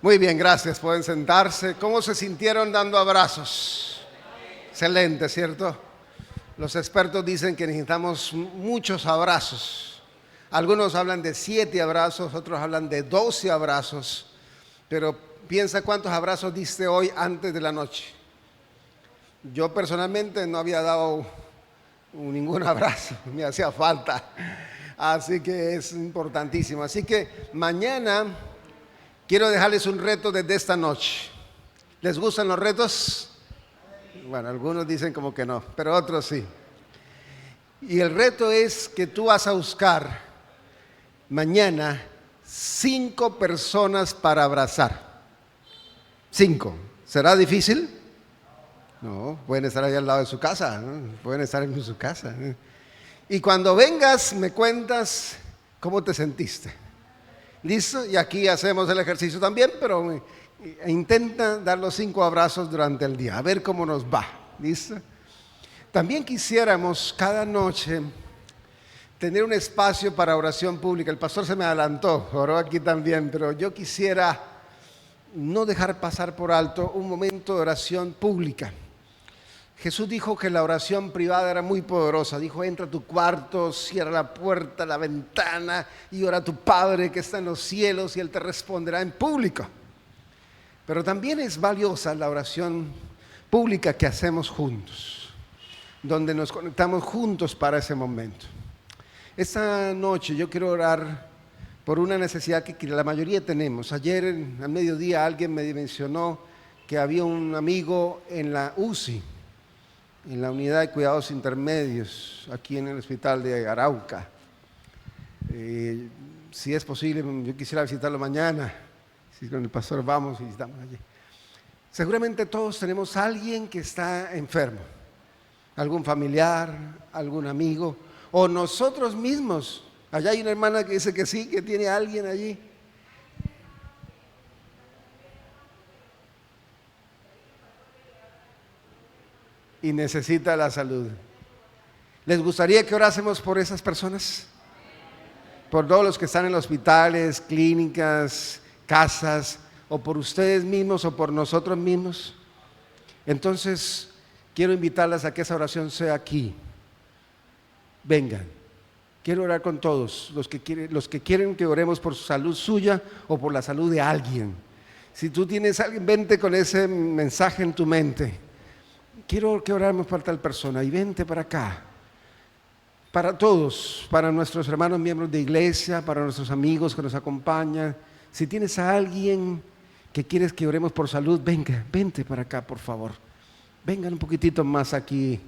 Muy bien, gracias. Pueden sentarse. ¿Cómo se sintieron dando abrazos? Excelente, ¿cierto? Los expertos dicen que necesitamos muchos abrazos. Algunos hablan de 7 abrazos, otros hablan de 12 abrazos. Pero piensa cuántos abrazos diste hoy antes de la noche. Yo personalmente no había dado ningún abrazo, me hacía falta. Así que es importantísimo. Así que mañana quiero dejarles un reto desde esta noche. ¿Les gustan los retos? Bueno, algunos dicen como que no, pero otros sí. Y el reto es que tú vas a buscar mañana 5 personas para abrazar. 5. ¿Será difícil? No, pueden estar ahí al lado de su casa, ¿no? Pueden estar en su casa, ¿no? Y cuando vengas me cuentas cómo te sentiste. ¿Listo? Y aquí hacemos el ejercicio también, pero intenta dar los 5 abrazos durante el día, a ver cómo nos va. ¿Listo? También quisiéramos cada noche tener un espacio para oración pública. El pastor se me adelantó, oró aquí también, pero yo quisiera no dejar pasar por alto un momento de oración pública. Jesús dijo que la oración privada era muy poderosa. Dijo, entra a tu cuarto, cierra la puerta, la ventana y ora a tu Padre que está en los cielos y Él te responderá en público. Pero también es valiosa la oración pública que hacemos juntos, donde nos conectamos juntos para ese momento. Esta noche yo quiero orar por una necesidad que la mayoría tenemos. Ayer al mediodía alguien me mencionó que había un amigo en la UCI, en la unidad de cuidados intermedios, aquí en el hospital de Arauca. Si es posible, yo quisiera visitarlo mañana. Si con el pastor vamos y visitamos allí. Seguramente todos tenemos a alguien que está enfermo, algún familiar, algún amigo, o nosotros mismos. Allá hay una hermana que dice que sí, que tiene a alguien allí. Y necesita la salud. ¿Les gustaría que orásemos por esas personas? Por todos los que están en hospitales, clínicas, casas, o por ustedes mismos o por nosotros mismos. Entonces, quiero invitarlas a que esa oración sea aquí. Vengan. Quiero orar con todos, los que quieren que oremos por su salud suya o por la salud de alguien. Si tú tienes a alguien, vente con ese mensaje en tu mente. Quiero que oremos por tal persona y vente para acá. Para todos, para nuestros hermanos miembros de iglesia, para nuestros amigos que nos acompañan. Si tienes a alguien que quieres que oremos por salud, venga, vente para acá, por favor. Vengan un poquitito más aquí.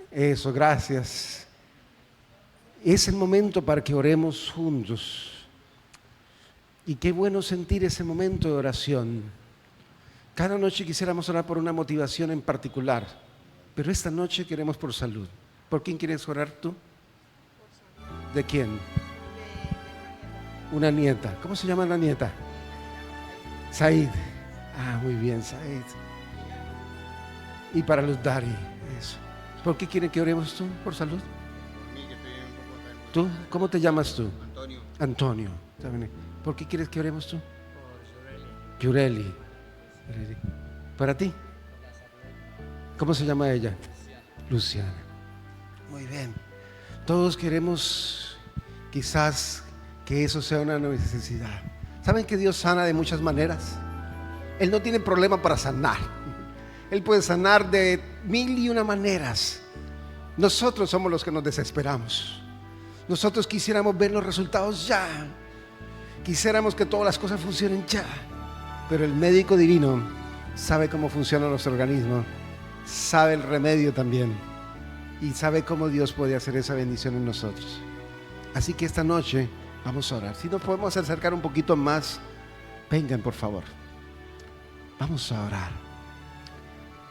Eso, gracias. Es el momento para que oremos juntos. Y qué bueno sentir ese momento de oración. Cada noche quisiéramos orar por una motivación en particular, pero esta noche queremos por salud. ¿Por quién quieres orar tú? ¿De quién? Una nieta. ¿Cómo se llama la nieta? Said. Ah, muy bien, Said. Y para los Dari, eso. ¿Por qué quieren que oremos tú por salud? ¿Tú? ¿Cómo te llamas tú? Antonio. Antonio. ¿Por qué quieres que oremos tú? Por Yureli. ¿Para ti? ¿Cómo se llama ella? Luciana. Muy bien. Todos queremos quizás que eso sea una necesidad. ¿Saben que Dios sana de muchas maneras? Él no tiene problema para sanar. Él puede sanar de 1001 maneras. Nosotros somos los que nos desesperamos. Nosotros quisiéramos ver los resultados ya. Quisiéramos que todas las cosas funcionen ya. Pero el médico divino sabe cómo funciona nuestro organismo, sabe el remedio también y sabe cómo Dios puede hacer esa bendición en nosotros. Así que esta noche vamos a orar. Si nos podemos acercar un poquito más, vengan por favor. Vamos a orar.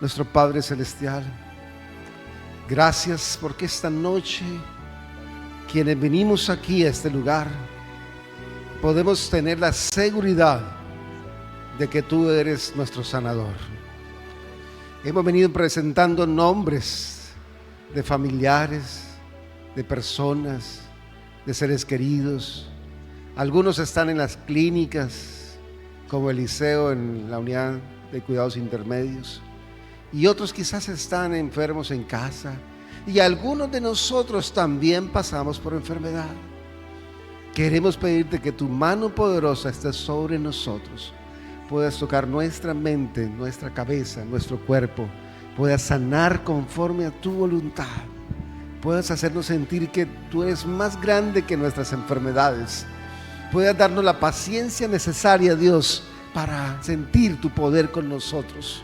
Nuestro Padre Celestial, gracias porque esta noche quienes venimos aquí a este lugar podemos tener la seguridad de que tú eres nuestro sanador. Hemos venido presentando nombres de familiares, de personas, de seres queridos. Algunos están en las clínicas, como Eliseo en la unidad de cuidados intermedios. Y otros quizás están enfermos en casa. Y algunos de nosotros también pasamos por enfermedad. Queremos pedirte que tu mano poderosa esté sobre nosotros. Puedas tocar nuestra mente, nuestra cabeza, nuestro cuerpo. Puedas sanar conforme a tu voluntad. Puedas hacernos sentir que tú eres más grande que nuestras enfermedades. Puedas darnos la paciencia necesaria, Dios, para sentir tu poder con nosotros.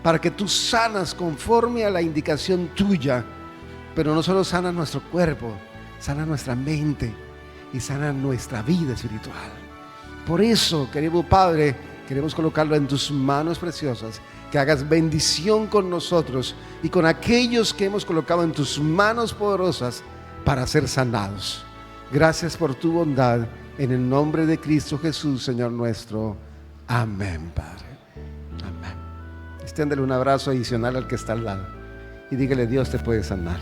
Para que tú sanas conforme a la indicación tuya. Pero no solo sanas nuestro cuerpo, sanas nuestra mente y sanas nuestra vida espiritual. Por eso, querido Padre, queremos colocarlo en tus manos preciosas. Que hagas bendición con nosotros y con aquellos que hemos colocado en tus manos poderosas para ser sanados. Gracias por tu bondad, en el nombre de Cristo Jesús, Señor nuestro. Amén, Padre. Amén. Extiéndele un abrazo adicional al que está al lado y dígale: Dios te puede sanar,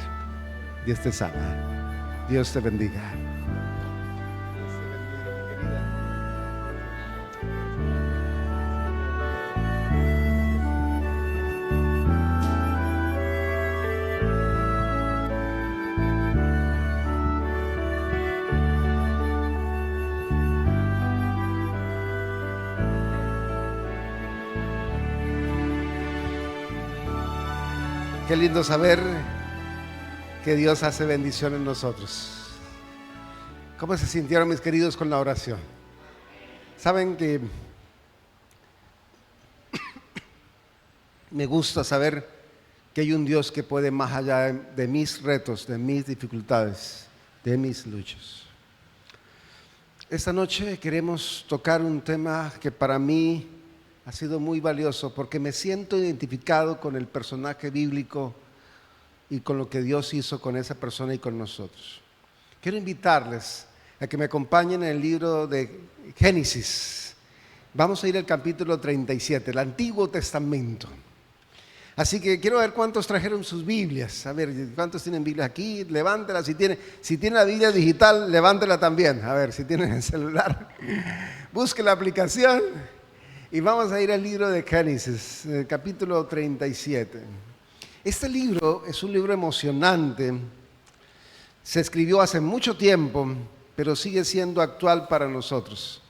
Dios te sana, Dios te bendiga. Qué lindo saber que Dios hace bendición en nosotros. ¿Cómo se sintieron, mis queridos, con la oración? Saben que me gusta saber que hay un Dios que puede más allá de mis retos, de mis dificultades, de mis luchas. Esta noche queremos tocar un tema que para mí ha sido muy valioso, porque me siento identificado con el personaje bíblico y con lo que Dios hizo con esa persona y con nosotros. Quiero invitarles a que me acompañen en el libro de Génesis. Vamos a ir al capítulo 37, el Antiguo Testamento. Así que quiero ver cuántos trajeron sus Biblias. A ver, ¿cuántos tienen Biblia aquí? Levántela. Si tiene la Biblia digital, levántela también. A ver, si tienen el celular, busque la aplicación. Y vamos a ir al libro de Génesis, capítulo 37. Este libro es un libro emocionante. Se escribió hace mucho tiempo, pero sigue siendo actual para nosotros.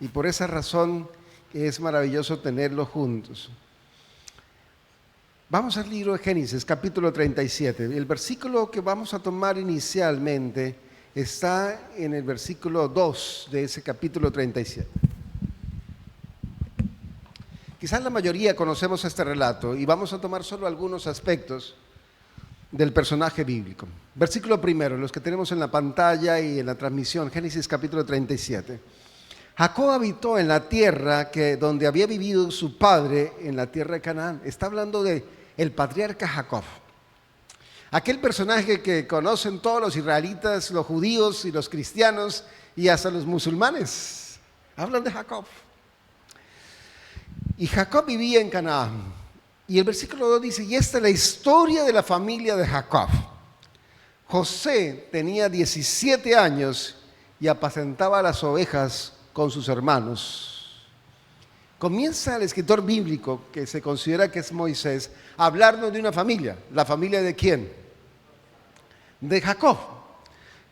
Y por esa razón es maravilloso tenerlo juntos. Vamos al libro de Génesis, capítulo 37. El versículo que vamos a tomar inicialmente está en el versículo 2 de ese capítulo 37. Quizás la mayoría conocemos este relato y vamos a tomar solo algunos aspectos del personaje bíblico. Versículo primero, los que tenemos en la pantalla y en la transmisión, Génesis capítulo 37. Jacob habitó en la tierra donde había vivido su padre, en la tierra de Canaán. Está hablando de el patriarca Jacob. Aquel personaje que conocen todos los israelitas, los judíos y los cristianos y hasta los musulmanes. Hablan de Jacob. Y Jacob vivía en Canaán. Y el versículo 2 dice: y esta es la historia de la familia de Jacob. José tenía 17 años y apacentaba las ovejas con sus hermanos. Comienza el escritor bíblico, que se considera que es Moisés, a hablarnos de una familia. ¿La familia de quién? De Jacob.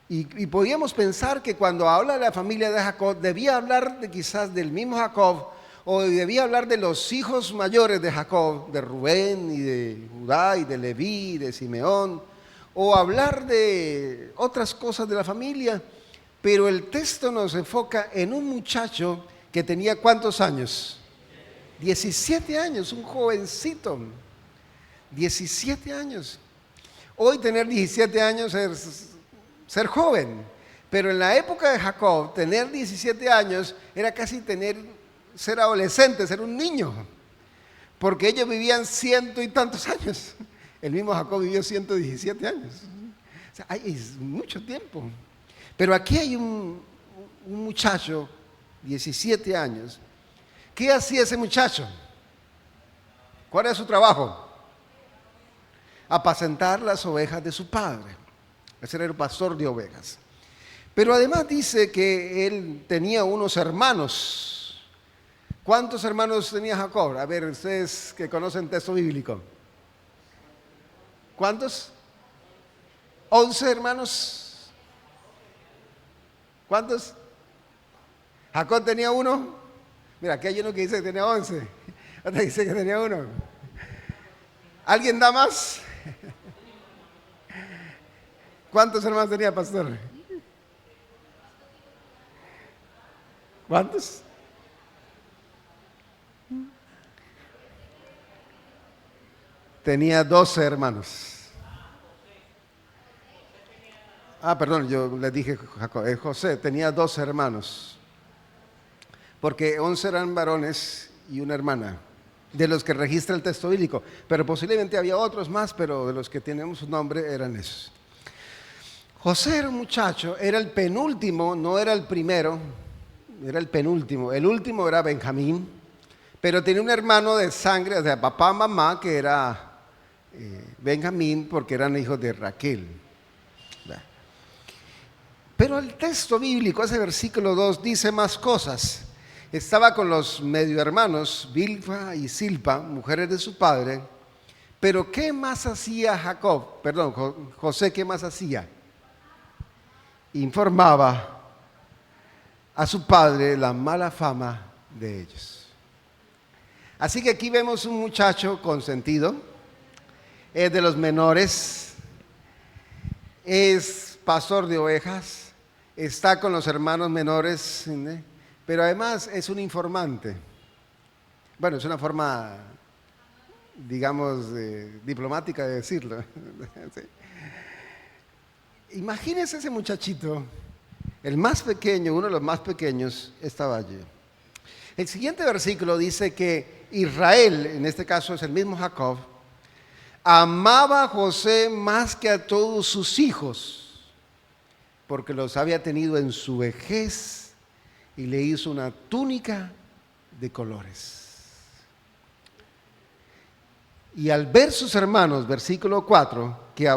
Y podíamos pensar que cuando habla de la familia de Jacob, debía hablar quizás del mismo Jacob, o debía hablar de los hijos mayores de Jacob, de Rubén y de Judá y de Leví y de Simeón, o hablar de otras cosas de la familia, pero el texto nos enfoca en un muchacho que tenía ¿cuántos años? 17 años, un jovencito, 17 años. Hoy tener 17 años es ser joven, pero en la época de Jacob, tener 17 años era casi ser adolescente, ser un niño, porque ellos vivían 100 y tantos años. El mismo Jacob vivió 117 años. O sea, es mucho tiempo. Pero aquí hay un muchacho, 17 años. ¿Qué hacía ese muchacho? ¿Cuál era su trabajo? Apacentar las ovejas de su padre. Ese era el pastor de ovejas. Pero además dice que él tenía unos hermanos. ¿Cuántos hermanos tenía Jacob? A ver, ustedes que conocen texto bíblico. ¿Cuántos? 11 hermanos. ¿Cuántos? Jacob tenía uno. Mira, aquí hay uno que dice que tenía 11. Otro dice que tenía uno. ¿Alguien da más? ¿Cuántos hermanos tenía, pastor? ¿Cuántos? Tenía 12 hermanos. Perdón, yo le dije José, tenía 12 hermanos. Porque 11 eran varones y una hermana, de los que registra el texto bíblico. Pero posiblemente había otros más, pero de los que tenemos su nombre eran esos. José era un muchacho, era el penúltimo, no era el primero, era el penúltimo. El último era Benjamín, pero tenía un hermano de sangre, o sea, papá, mamá, que era Benjamín, porque eran hijos de Raquel. Pero el texto bíblico, ese versículo 2, dice más cosas. Estaba con los medio hermanos, Bilha y Silpa, mujeres de su padre. Pero ¿qué más hacía José, qué más hacía? Informaba a su padre la mala fama de ellos. Así que aquí vemos un muchacho consentido, es de los menores, es pastor de ovejas, está con los hermanos menores, pero además es un informante. Bueno, es una forma, digamos, diplomática de decirlo. Sí. Imagínense ese muchachito, el más pequeño, uno de los más pequeños, estaba allí. El siguiente versículo dice que Israel, en este caso es el mismo Jacob, amaba a José más que a todos sus hijos, porque los había tenido en su vejez y le hizo una túnica de colores. Y al ver sus hermanos, versículo 4, que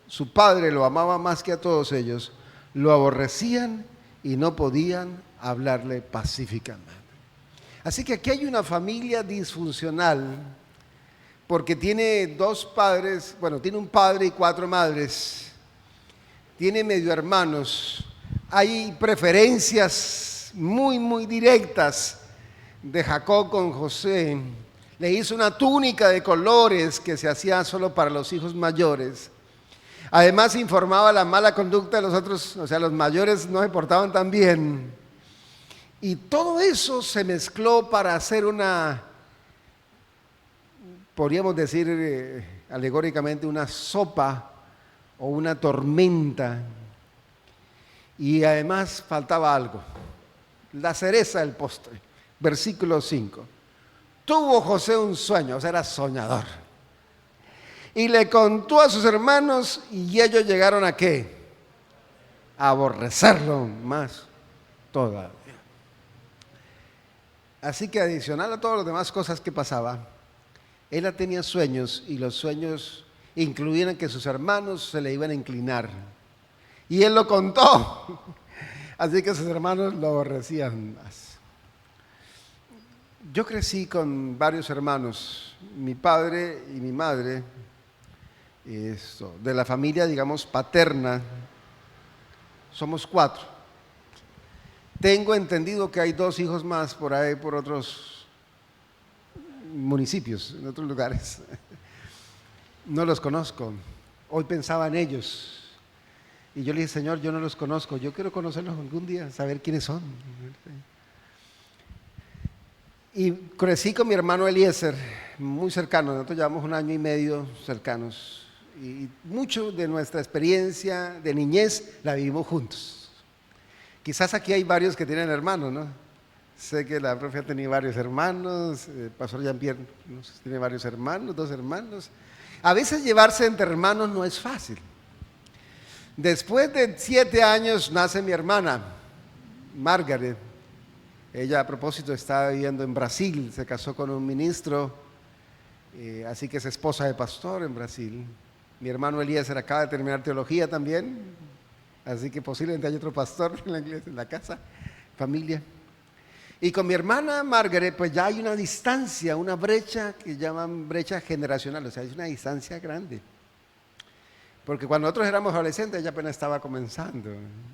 su padre lo amaba más que a todos ellos, lo aborrecían y no podían hablarle pacíficamente. Así que aquí hay una familia disfuncional, porque tiene dos padres, tiene un padre y 4 madres, tiene medio hermanos, hay preferencias muy, muy directas de Jacob con José. Le hizo una túnica de colores que se hacía solo para los hijos mayores. Además informaba la mala conducta de los otros, o sea, los mayores no se portaban tan bien. Y todo eso se mezcló para hacer podríamos decir alegóricamente, una sopa o una tormenta. Y además faltaba algo, la cereza del postre. Versículo 5. Tuvo José un sueño, o sea, era soñador. Y le contó a sus hermanos y ellos llegaron ¿a qué? A aborrecerlo más todavía. Así que adicional a todas las demás cosas que pasaba, él tenía sueños y los sueños incluían que sus hermanos se le iban a inclinar. Y él lo contó. Así que sus hermanos lo aborrecían más. Yo crecí con varios hermanos, mi padre y mi madre, de la familia, digamos, paterna, somos 4. Tengo entendido que hay 2 hijos más por ahí, por otros municipios, en otros lugares. No los conozco. Hoy pensaba en ellos. Y yo le dije, Señor, yo no los conozco. Yo quiero conocerlos algún día, saber quiénes son. Y crecí con mi hermano Eliezer, muy cercano. Nosotros llevamos 1 año y medio cercanos. Y mucho de nuestra experiencia de niñez la vivimos juntos. Quizás aquí hay varios que tienen hermanos, ¿no? Sé que la profe ha tenido varios hermanos, el pastor Jean-Pierre tiene varios hermanos, 2 hermanos. A veces llevarse entre hermanos no es fácil. Después de 7 años nace mi hermana, Margaret. Ella, a propósito, está viviendo en Brasil, se casó con un ministro, así que es esposa de pastor en Brasil. Mi hermano Eliezer acaba de terminar teología también, así que posiblemente hay otro pastor en la iglesia, en la casa, familia. Y con mi hermana Margaret, pues ya hay una distancia, una brecha que llaman brecha generacional, o sea, es una distancia grande. Porque cuando nosotros éramos adolescentes, ella apenas estaba comenzando.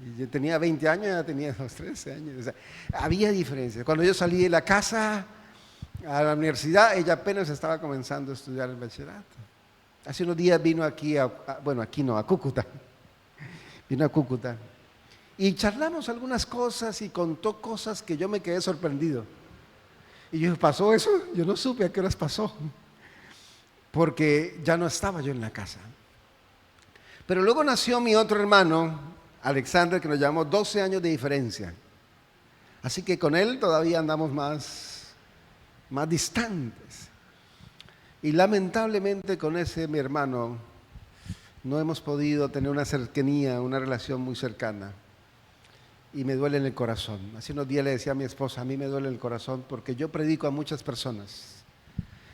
Y yo tenía 20 años, ella tenía unos 13 años. O sea, había diferencias. Cuando yo salí de la casa a la universidad, ella apenas estaba comenzando a estudiar el bachillerato. Hace unos días vino aquí, a Cúcuta. Vino a Cúcuta. Y charlamos algunas cosas y contó cosas que yo me quedé sorprendido. Y yo, ¿pasó eso? Yo no supe a qué horas pasó. Porque ya no estaba yo en la casa. Pero luego nació mi otro hermano, Alexander, que nos llevamos 12 años de diferencia. Así que con él todavía andamos más distantes. Y lamentablemente con ese mi hermano no hemos podido tener una cercanía, una relación muy cercana. Y me duele en el corazón. Hace unos días le decía a mi esposa, a mí me duele en el corazón porque yo predico a muchas personas.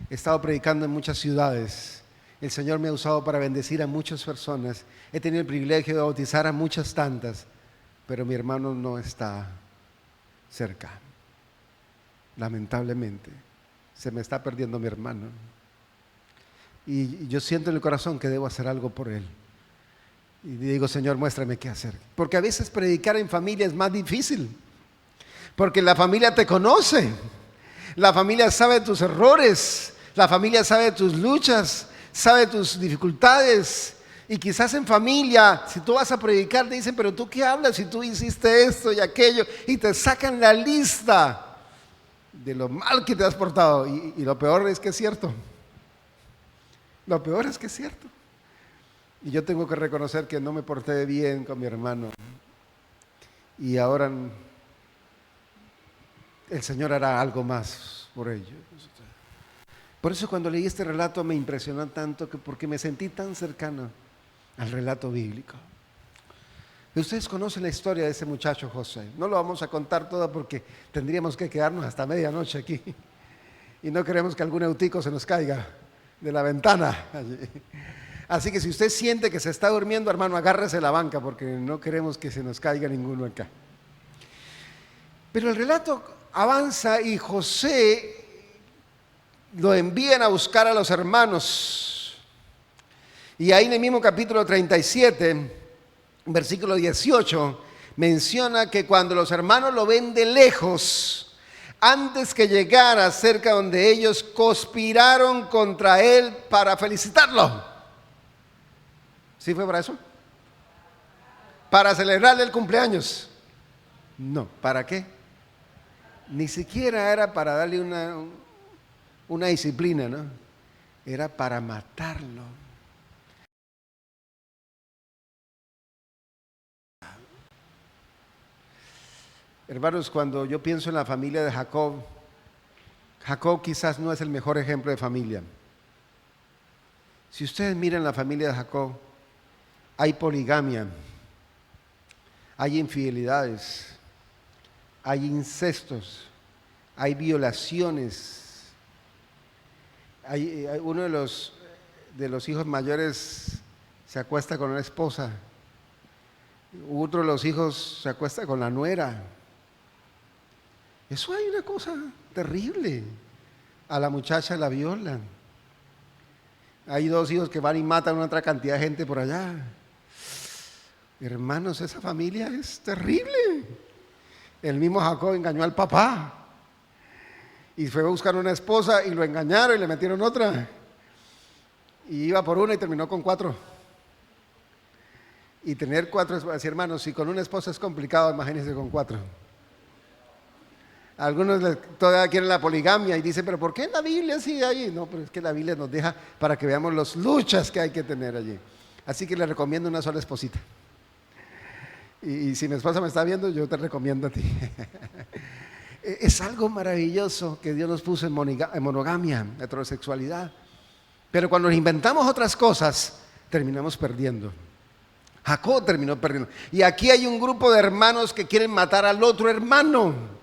He estado predicando en muchas ciudades. El Señor me ha usado para bendecir a muchas personas. He tenido el privilegio de bautizar a muchas tantas, pero mi hermano no está cerca. Lamentablemente, se me está perdiendo mi hermano. Y yo siento en el corazón que debo hacer algo por él. Y digo, Señor, muéstrame qué hacer. Porque a veces predicar en familia es más difícil. Porque la familia te conoce. La familia sabe tus errores. La familia sabe tus luchas. Sabe tus dificultades. Y quizás en familia, si tú vas a predicar, te dicen, pero tú qué hablas si tú hiciste esto y aquello. Y te sacan la lista de lo mal que te has portado. Y lo peor es que es cierto. Lo peor es que es cierto. Y yo tengo que reconocer que no me porté bien con mi hermano. Y ahora el Señor hará algo más por ello. Por eso cuando leí este relato me impresionó tanto, porque me sentí tan cercano al relato bíblico. Y ustedes conocen la historia de ese muchacho José. No lo vamos a contar toda porque tendríamos que quedarnos hasta medianoche aquí. Y no queremos que algún eutico se nos caiga de la ventana allí. Así que si usted siente que se está durmiendo, hermano, agárrese la banca porque no queremos que se nos caiga ninguno acá. Pero el relato avanza y José lo envían a buscar a los hermanos. Y ahí en el mismo capítulo 37, versículo 18, menciona que cuando los hermanos lo ven de lejos, antes que llegara cerca donde ellos, conspiraron contra él para felicitarlo. ¿Sí fue para eso? ¿Para celebrarle el cumpleaños? No, ¿para qué? Ni siquiera era para darle una disciplina, ¿no? Era para matarlo. Hermanos, cuando yo pienso en la familia de Jacob, Jacob quizás no es el mejor ejemplo de familia. Si ustedes miran la familia de Jacob, hay poligamia, hay infidelidades, hay incestos, hay violaciones. Hay uno de los hijos mayores se acuesta con una esposa, otro de los hijos se acuesta con la nuera. Eso hay una cosa terrible. A la muchacha la violan. Hay 2 hijos que van y matan a otra cantidad de gente por allá. Hermanos, esa familia es terrible. El mismo Jacob engañó al papá y fue a buscar una esposa y lo engañaron y le metieron otra. Y iba por una y terminó con 4. Y tener 4 esposas, hermanos, si con una esposa es complicado, imagínense con 4. Algunos todavía quieren la poligamia y dicen, pero ¿por qué en la Biblia sigue ahí? No, pero es que la Biblia nos deja para que veamos las luchas que hay que tener allí. Así que les recomiendo una sola esposita. Y si mi esposa me está viendo, yo te recomiendo a ti. Es algo maravilloso que Dios nos puso en monogamia, heterosexualidad. Pero cuando nos inventamos otras cosas, terminamos perdiendo. Jacob terminó perdiendo. Y aquí hay un grupo de hermanos que quieren matar al otro hermano.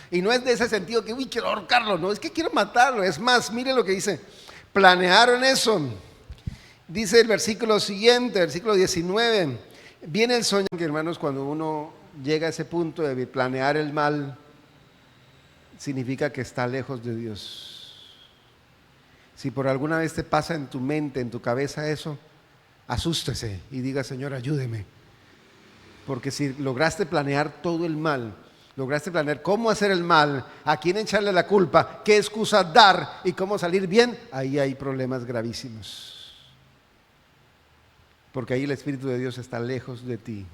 Y no es de ese sentido que, uy, quiero ahorcarlo. No, es que quiero matarlo. Es más, mire lo que dice. Planearon eso. Dice el versículo siguiente, versículo 19. Viene el sueño, que hermanos, cuando uno llega a ese punto de planear el mal, significa que está lejos de Dios. Si por alguna vez te pasa en tu mente, en tu cabeza eso, asústese y diga: Señor, ayúdeme. Porque si lograste planear todo el mal, lograste planear cómo hacer el mal, a quién echarle la culpa, qué excusa dar y cómo salir bien, ahí hay problemas gravísimos. Porque ahí el Espíritu de Dios está lejos de ti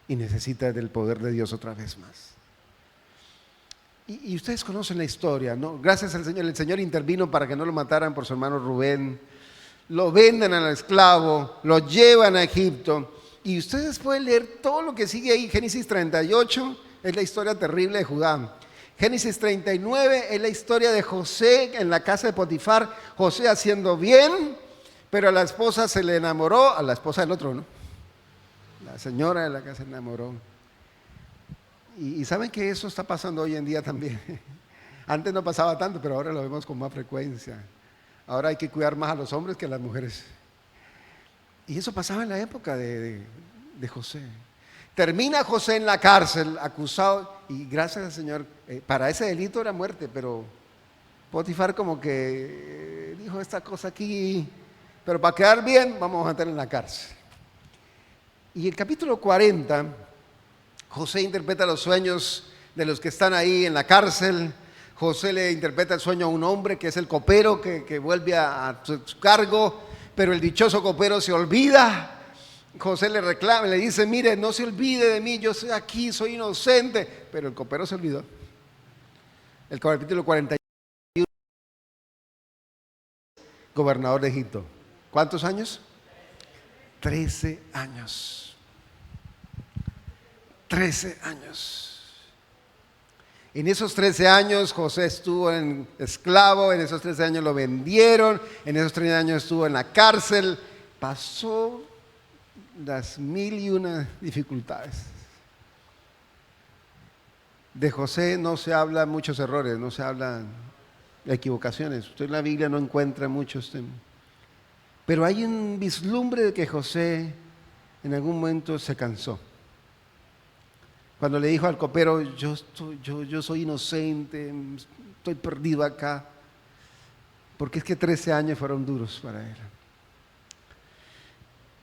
y necesitas del poder de Dios otra vez más. Y ustedes conocen la historia, ¿no? Gracias al Señor, el Señor intervino para que no lo mataran por su hermano Rubén. Lo venden al esclavo, lo llevan a Egipto. Y ustedes pueden leer todo lo que sigue ahí. Génesis 38 es la historia terrible de Judá. Génesis 39 es la historia de José en la casa de Potifar. José haciendo bien, pero a la esposa se le enamoró, a la esposa del otro, ¿no? La señora de la casa se enamoró. Y saben que eso está pasando hoy en día también. Antes no pasaba tanto, pero ahora lo vemos con más frecuencia. Ahora hay que cuidar más a los hombres que a las mujeres. Y eso pasaba en la época de José. Termina José en la cárcel, acusado, y gracias al Señor, para ese delito era muerte, pero Potifar como que dijo esta cosa aquí, pero para quedar bien vamos a meterlo en la cárcel. Y el capítulo 40, José interpreta los sueños de los que están ahí en la cárcel. José le interpreta el sueño a un hombre que es el copero que vuelve a su cargo, pero el dichoso copero se olvida. José le reclama, le dice: mire, no se olvide de mí, yo soy aquí, soy inocente. Pero el copero se olvidó. El capítulo 41, gobernador de Egipto. ¿Cuántos años? 13 años. 13 años. En esos 13 años José estuvo en esclavo, en esos 13 años lo vendieron, en esos 13 años estuvo en la cárcel, pasó las 1001 dificultades. De José no se habla muchos errores, no se habla equivocaciones. Usted en la Biblia no encuentra muchos temas. Pero hay un vislumbre de que José en algún momento se cansó. Cuando le dijo al copero: yo soy inocente, estoy perdido acá. Porque es que 13 años fueron duros para él.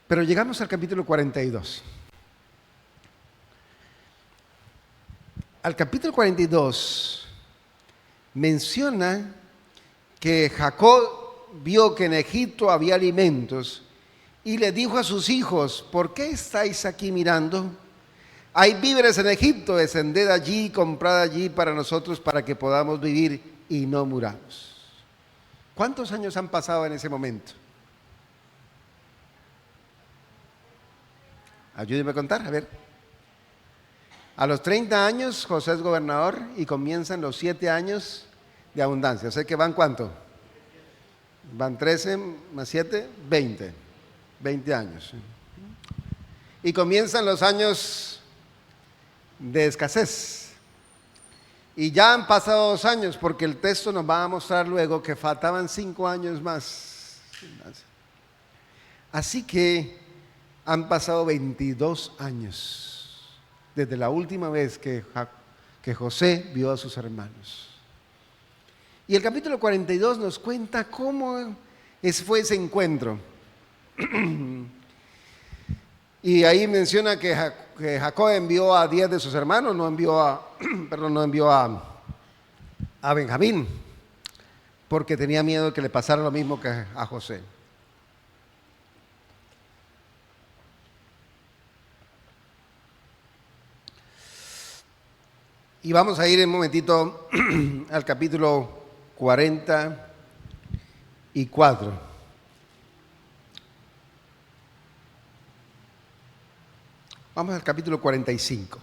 Pero llegamos al capítulo 42. Al capítulo 42 menciona que Jacob vio que en Egipto había alimentos y le dijo a sus hijos: ¿por qué estáis aquí mirando? Hay víveres en Egipto, descended allí y comprad allí para nosotros, para que podamos vivir y no muramos. ¿Cuántos años han pasado en ese momento? Ayúdeme a contar, a ver. A los 30 años José es gobernador y comienzan los 7 años de abundancia. O sea que van, ¿cuánto? Van 13 más 7, 20. 20 años. Y comienzan los años de escasez. Y ya han pasado 2 años, porque el texto nos va a mostrar luego que faltaban 5 años más. Así que han pasado 22 años desde la última vez que José vio a sus hermanos. Y el capítulo 42 nos cuenta cómo fue ese encuentro. Y ahí menciona que Jacob envió a 10 de sus hermanos, no envió a Benjamín, porque tenía miedo de que le pasara lo mismo que a José. Y vamos a ir un momentito al capítulo 44. Vamos al capítulo 45.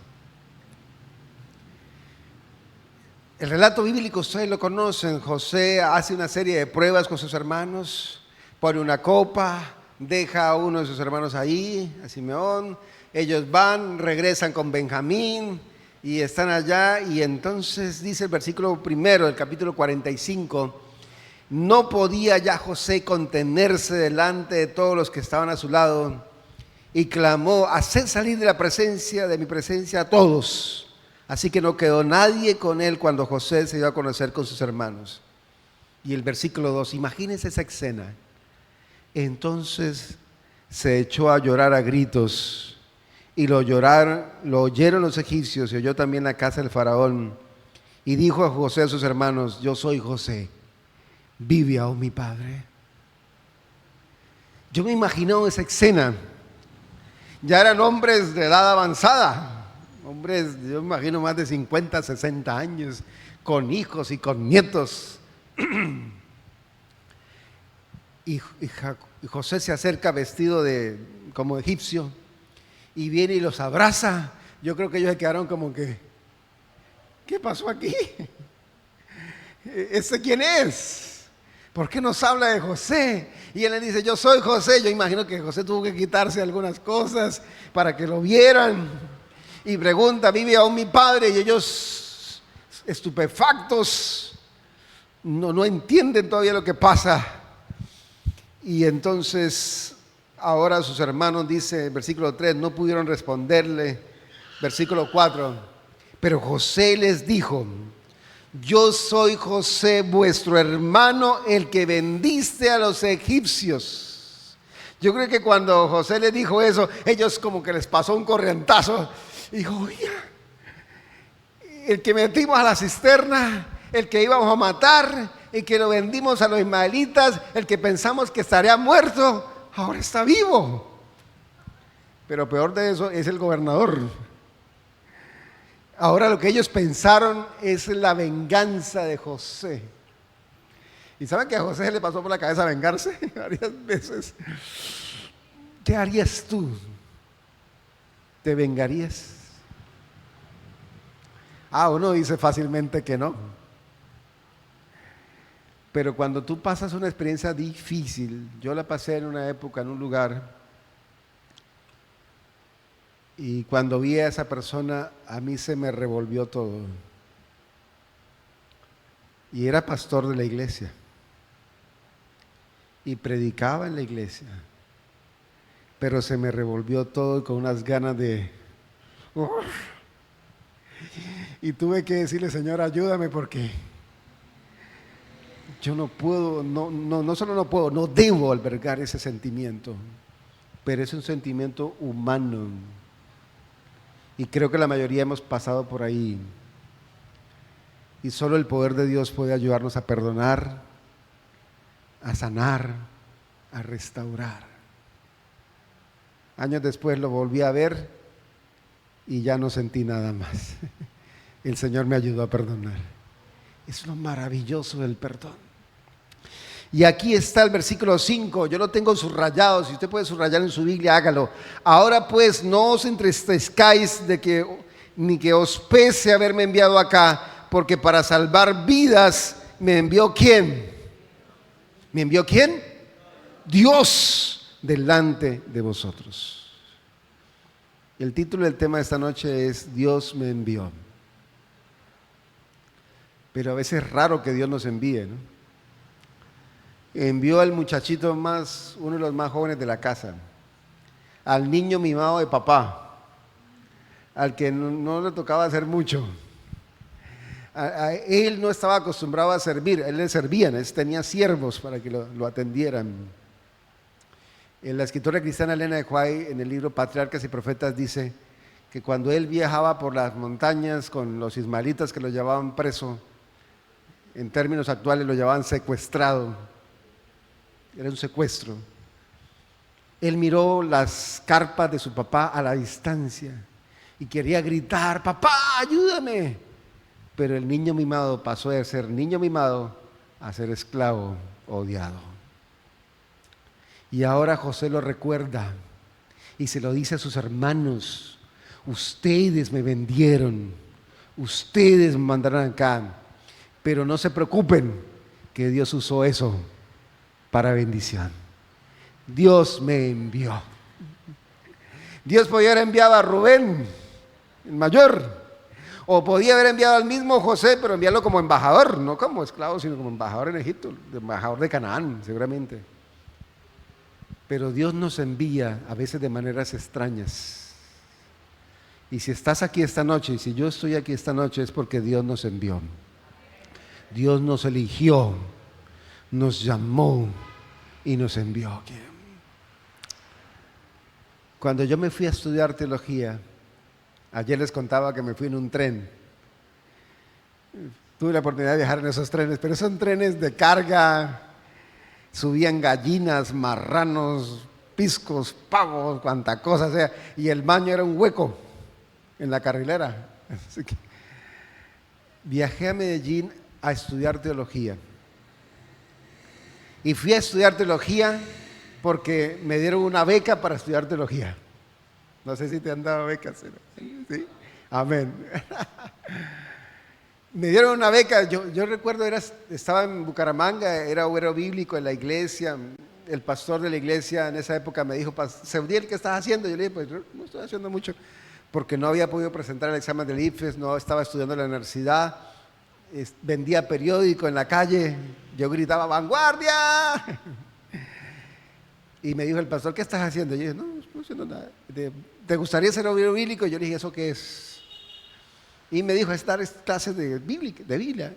El relato bíblico ustedes lo conocen. José hace una serie de pruebas con sus hermanos, pone una copa, deja a uno de sus hermanos ahí, a Simeón. Ellos van, regresan con Benjamín y están allá. Y entonces dice el versículo 1 del capítulo 45: no podía ya José contenerse delante de todos los que estaban a su lado, y clamó: haced salir de mi presencia a todos. Así que no quedó nadie con él cuando José se dio a conocer con sus hermanos. Y el versículo 2, imagínense esa escena. Entonces se echó a llorar a gritos, y lo oyeron los egipcios, y oyó también la casa del faraón. Y dijo a José a sus hermanos, yo soy José, ¿vive aún mi padre? Yo me imagino esa escena. Ya eran hombres de edad avanzada, hombres, yo me imagino más de 50, 60 años, con hijos y con nietos. Y José se acerca vestido como egipcio y viene y los abraza. Yo creo que ellos se quedaron como que, ¿qué pasó aquí? ¿Este quién es? ¿Por qué nos habla de José? Y él le dice, yo soy José. Yo imagino que José tuvo que quitarse algunas cosas para que lo vieran. Y pregunta, ¿vive aún mi padre? Y ellos, estupefactos, no entienden todavía lo que pasa. Y entonces, ahora sus hermanos, dice, versículo 3, no pudieron responderle. Versículo 4, pero José les dijo, yo soy José, vuestro hermano, el que vendiste a los egipcios. Yo creo que cuando José les dijo eso, ellos como que les pasó un corrientazo. Y dijo, oiga, el que metimos a la cisterna, el que íbamos a matar, el que lo vendimos a los ismaelitas, el que pensamos que estaría muerto, ahora está vivo. Pero peor de eso es el gobernador. Ahora lo que ellos pensaron es la venganza de José. ¿Y saben que a José se le pasó por la cabeza vengarse varias veces? ¿Qué harías tú? ¿Te vengarías? Uno dice fácilmente que no. Pero cuando tú pasas una experiencia difícil, yo la pasé en una época, en un lugar, y cuando vi a esa persona, a mí se me revolvió todo. Y era pastor de la iglesia. Y predicaba en la iglesia. Pero se me revolvió todo con unas ganas de... Y tuve que decirle, Señor, ayúdame porque yo no puedo, no solo no puedo, no debo albergar ese sentimiento. Pero es un sentimiento humano. Y creo que la mayoría hemos pasado por ahí. Y solo el poder de Dios puede ayudarnos a perdonar, a sanar, a restaurar. Años después lo volví a ver y ya no sentí nada más. El Señor me ayudó a perdonar. Es lo maravilloso del perdón. Y aquí está el versículo 5, yo lo tengo subrayado, si usted puede subrayar en su Biblia, hágalo. Ahora pues no os entristezcáis ni que os pese haberme enviado acá, porque para salvar vidas me envió ¿quién? ¿Me envió quién? Dios delante de vosotros. El título del tema de esta noche es Dios me envió. Pero a veces es raro que Dios nos envíe, ¿no? Envió al muchachito uno de los más jóvenes de la casa, al niño mimado de papá, al que no le tocaba hacer mucho. Él no estaba acostumbrado a servir, él le servían, él tenía siervos para que lo atendieran. En la escritora cristiana Elena de White, en el libro Patriarcas y Profetas, dice que cuando él viajaba por las montañas con los ismaelitas que lo llevaban preso, en términos actuales lo llevaban secuestrado. Era un secuestro. Él miró las carpas de su papá a la distancia y quería gritar, papá, ayúdame. Pero el niño mimado pasó de ser niño mimado a ser esclavo odiado. Y ahora José lo recuerda y se lo dice a sus hermanos, ustedes me vendieron, ustedes me mandaron acá, pero no se preocupen que Dios usó eso para bendición. Dios me envió. Dios podía haber enviado a Rubén, el mayor, o podía haber enviado al mismo José, pero enviarlo como embajador, no como esclavo, sino como embajador en Egipto, embajador de Canaán, seguramente. Pero Dios nos envía a veces de maneras extrañas. Y si estás aquí esta noche, y si yo estoy aquí esta noche, es porque Dios nos envió. Dios nos eligió, nos llamó y nos envió aquí. Cuando yo me fui a estudiar teología, ayer les contaba que me fui en un tren. Tuve la oportunidad de viajar en esos trenes, pero son trenes de carga, subían gallinas, marranos, piscos, pavos, cuanta cosa sea, y el baño era un hueco en la carrilera. Así que viajé a Medellín a estudiar teología. Y fui a estudiar teología porque me dieron una beca para estudiar teología. No sé si te han dado becas, ¿sí? Amén. Me dieron una beca, yo recuerdo, estaba en Bucaramanga, era obrero bíblico en la iglesia. El pastor de la iglesia en esa época me dijo: Seudiel, ¿qué estás haciendo? Yo le dije: pues no estoy haciendo mucho, porque no había podido presentar el examen del IFES, no estaba estudiando en la universidad, vendía periódico en la calle, yo gritaba: ¡vanguardia! Y me dijo el pastor: ¿qué estás haciendo? Y yo dije: no estoy haciendo nada. ¿Te gustaría ser obrero bíblico? Yo le dije: ¿eso qué es? Y me dijo: es dar clases de Biblia.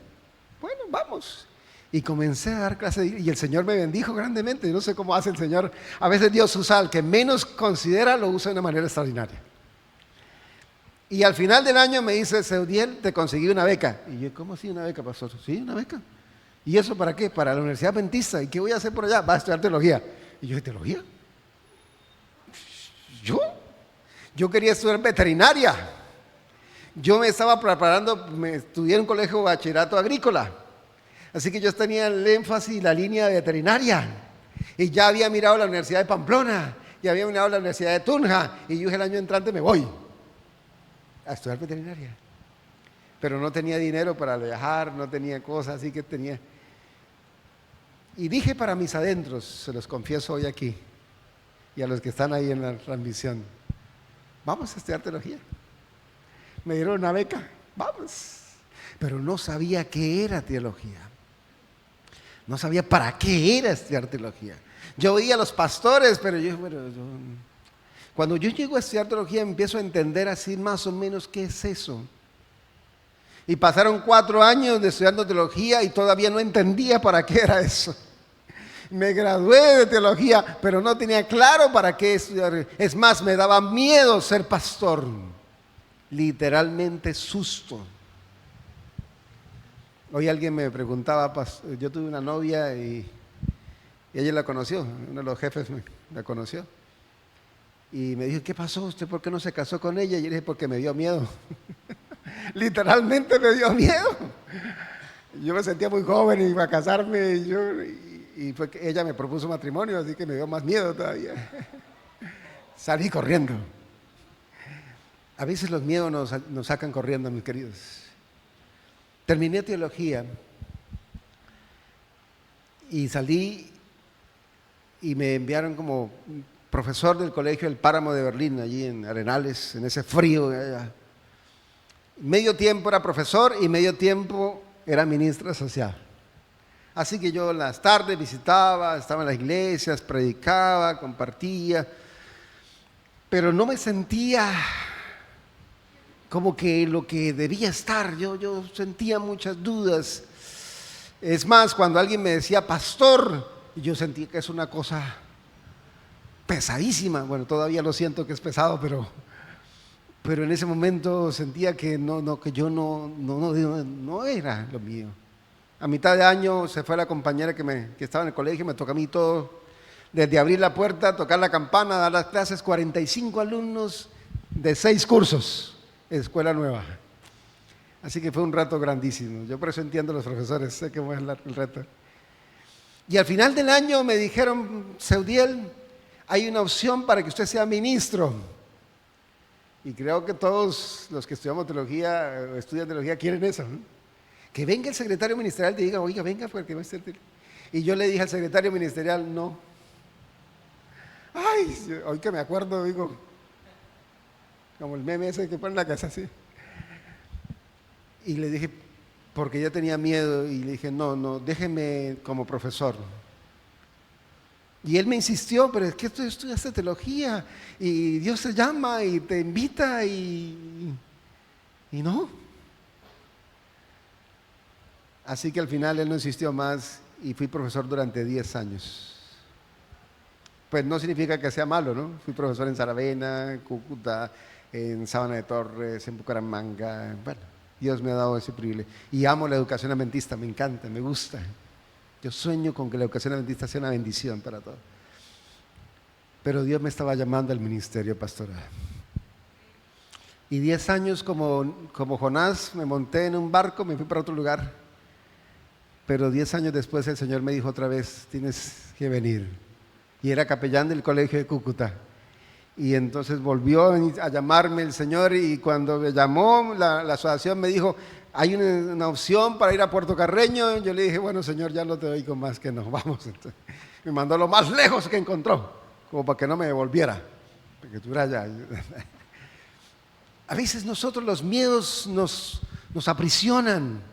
Bueno, vamos. Y comencé a dar clases de Biblia, y el Señor me bendijo grandemente. No sé cómo hace el Señor. A veces Dios usa al que menos considera, lo usa de una manera extraordinaria. Y al final del año me dice: Seudiel, te conseguí una beca. Y yo: ¿cómo así una beca, pastor? Sí, una beca. ¿Y eso para qué? Para la Universidad Adventista. ¿Y qué voy a hacer por allá? Va a estudiar teología. Y yo dije: ¿teología? Yo quería estudiar veterinaria. Yo me estaba preparando, me estudié en un colegio de bachillerato agrícola. Así que yo tenía el énfasis y la línea de veterinaria. Y ya había mirado la Universidad de Pamplona, y había mirado la Universidad de Tunja. Y yo dije: el año entrante me voy a estudiar veterinaria. Pero no tenía dinero para viajar, no tenía cosas, así que tenía. Y dije para mis adentros, se los confieso hoy aquí, y a los que están ahí en la transmisión: vamos a estudiar teología. Me dieron una beca, vamos. Pero no sabía qué era teología. No sabía para qué era estudiar teología. Yo oía a los pastores, pero cuando yo llego a estudiar teología, empiezo a entender así más o menos qué es eso. Y pasaron 4 años de estudiando teología y todavía no entendía para qué era eso. Me gradué de teología, pero no tenía claro para qué estudiar. Es más, me daba miedo ser pastor. Literalmente susto. Hoy alguien me preguntaba, yo tuve una novia y ella la conoció, uno de los jefes la conoció. Y me dijo: ¿qué pasó? ¿Usted por qué no se casó con ella? Y yo le dije: porque me dio miedo. Literalmente me dio miedo. Yo me sentía muy joven y iba a casarme y fue que ella me propuso matrimonio, así que me dio más miedo todavía. Salí corriendo. A veces los miedos nos sacan corriendo, mis queridos. Terminé teología y salí y me enviaron como profesor del colegio del Páramo de Berlín, allí en Arenales, en ese frío. Medio tiempo era profesor y medio tiempo era ministro social. Así que yo en las tardes visitaba, estaba en las iglesias, predicaba, compartía, pero no me sentía como que lo que debía estar. Yo sentía muchas dudas. Es más, cuando alguien me decía pastor, yo sentía que es una cosa pesadísima. Bueno, todavía lo siento que es pesado, pero en ese momento sentía que no era lo mío. A mitad de año se fue la compañera que estaba en el colegio, me tocó a mí todo, desde abrir la puerta, tocar la campana, dar las clases, 45 alumnos de 6 cursos, escuela nueva. Así que fue un reto grandísimo. Yo por eso entiendo a los profesores, sé que fue el reto. Y al final del año me dijeron: Seudiel, hay una opción para que usted sea ministro. Y creo que todos los que estudiamos teología o estudian teología quieren eso, ¿no? Que venga el secretario ministerial y diga: oiga, venga, porque va a ser. Y yo le dije al secretario ministerial: no. Ay, hoy que me acuerdo, digo, como el meme ese que pone en la casa así. Y le dije, porque yo tenía miedo, y le dije: no, déjeme como profesor. Y él me insistió, pero es que tú estudiaste teología y Dios te llama y te invita y no. Así que al final él no insistió más y fui profesor durante 10 años. Pues no significa que sea malo, ¿no? Fui profesor en Saravena, en Cúcuta, en Sabana de Torres, en Bucaramanga. Bueno, Dios me ha dado ese privilegio. Y amo la educación adventista, me encanta, me gusta. Yo sueño con que la educación adventista sea una bendición para todos. Pero Dios me estaba llamando al ministerio pastoral. Y 10 años como Jonás, me monté en un barco, me fui para otro lugar. Pero 10 años después el Señor me dijo otra vez, tienes que venir. Y era capellán del colegio de Cúcuta. Y entonces volvió a llamarme el Señor y cuando me llamó la asociación me dijo, hay una opción para ir a Puerto Carreño. Yo le dije, bueno Señor, ya no te doy con más que no, vamos. Entonces, me mandó lo más lejos que encontró, como para que no me devolviera, porque estuviera allá. A veces nosotros los miedos nos aprisionan.